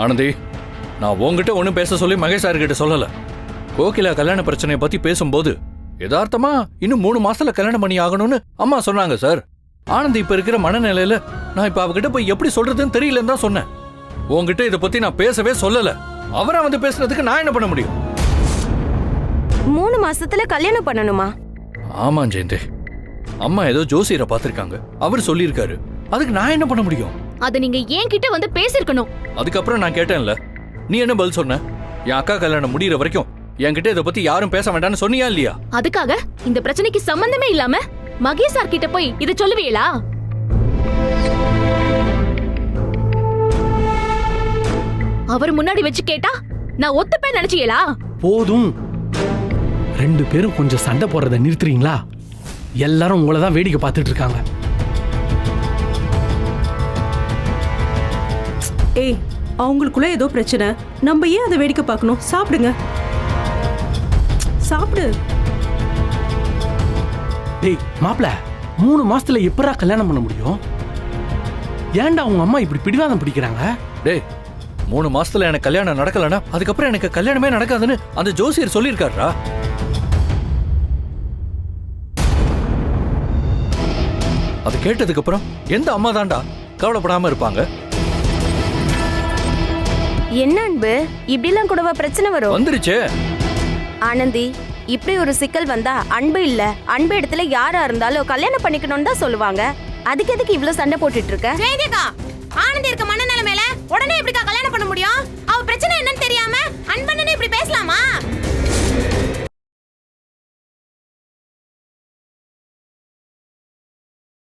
ஆனந்தி, நான் உங்ககிட்ட ஒன்றும் பேச சொல்லி மகேஷ் சார் கிட்ட சொல்லல. கோகிலா கல்யாண பிரச்சனையை பத்தி பேசும்போது யதார்த்தமா இன்னும் 3 மாசத்துல கல்யாணம் பண்ணி ஆகணும்னு அம்மா சொன்னாங்க சார். ஆனந்தி இப்ப இருக்கிற மனநிலையில நான் இப்ப அவகிட்ட போய் எப்படி சொல்றதுன்னு தெரியலன்னு தான் சொன்னேன். உங்ககிட்ட இதை பத்தி நான் பேசவே சொல்லல. அவரா வந்து பேசுறதுக்கு நான் என்ன பண்ண முடியும்? 3 மாசத்துல கல்யாணம் பண்ணணுமா? ஆமா ஜெயந்தி, அம்மா ஏதோ ஜோசியரை பார்த்திருக்காங்க, அவர் சொல்லியிருக்காரு. அதுக்கு நான் என்ன பண்ண முடியும்? அத நீங்க ஏன் கிட்ட வந்து பேசிருக்கணும். அதுக்கப்புறம் நான் கேட்டேன்ல, நீ என்ன பதில் சொன்ன? என் அக்கா கல்யாணம் முடியற வரைக்கும் என்கிட்ட இதை பத்தி யாரும் பேச வேண்டாம்னு சொன்னியா இல்லையா? அதுக்காக இந்த பிரச்சனைக்கு சம்பந்தமே இல்லாம மகேஷ் சார் கிட்ட போய் இத சொல்லுவீங்களா? அவர் முன்னாடி வச்சு கேட்டா நான் ஒத்துப்பேன் நினைச்சீங்களா? போதும், 2 பேரும் கொஞ்சம் சண்டை போடுறத நிறுத்துறீங்களா? எல்லாரும் உங்களை தான் வேடிக்கை பார்த்துட்டு இருக்காங்க. ஏய், அவங்களுக்குள்ள ஏதோ பிரச்சனை, நம்ம ஏன் அதை வேடிக்கை பார்க்கணும்? சாப்பிடுங்க, சாப்பிடு. டேய் மாப்பிள, 3 மாசத்துல எப்படா கல்யாணம் பண்ண முடியும்? ஏன்டா உங்க அம்மா இப்படி பிடிவாதம் பிடிக்கிறாங்க? டேய், 3 மாசத்துல எனக்கு கல்யாணம் நடக்கலன்னா அதுக்கப்புறம் எனக்கு கல்யாணமே நடக்காதுன்னு அந்த ஜோசியர் சொல்லியிருக்காரா? அது கேட்டதுக்கு அப்புறம் எந்த அம்மா தாண்டா கவலைப்படாம இருப்பாங்க? என்ன அன்பு, இப்படிலாம் கூடவா பிரச்சனை வரும்? வந்துருச்சு ஆனந்தி, இப்படி ஒரு சிக்கல் வந்தா அன்பு இல்ல, அன்பு இடத்துல யாரா இருந்தாலும் கல்யாணம் பண்ணிக்கணும்னு தான் சொல்லுவாங்க. அதுக்கு எதுக்கு இவ்ளோ சண்டை போட்டுட்டு இருக்க? ஜெயந்திக்கா, ஆனந்தி இருக்க மனநிலைமையில உடனே எப்படிக்கா கல்யாணம் பண்ண முடியும்? அவ பிரச்சனை என்னன்னு தெரியாம அன்பன்னு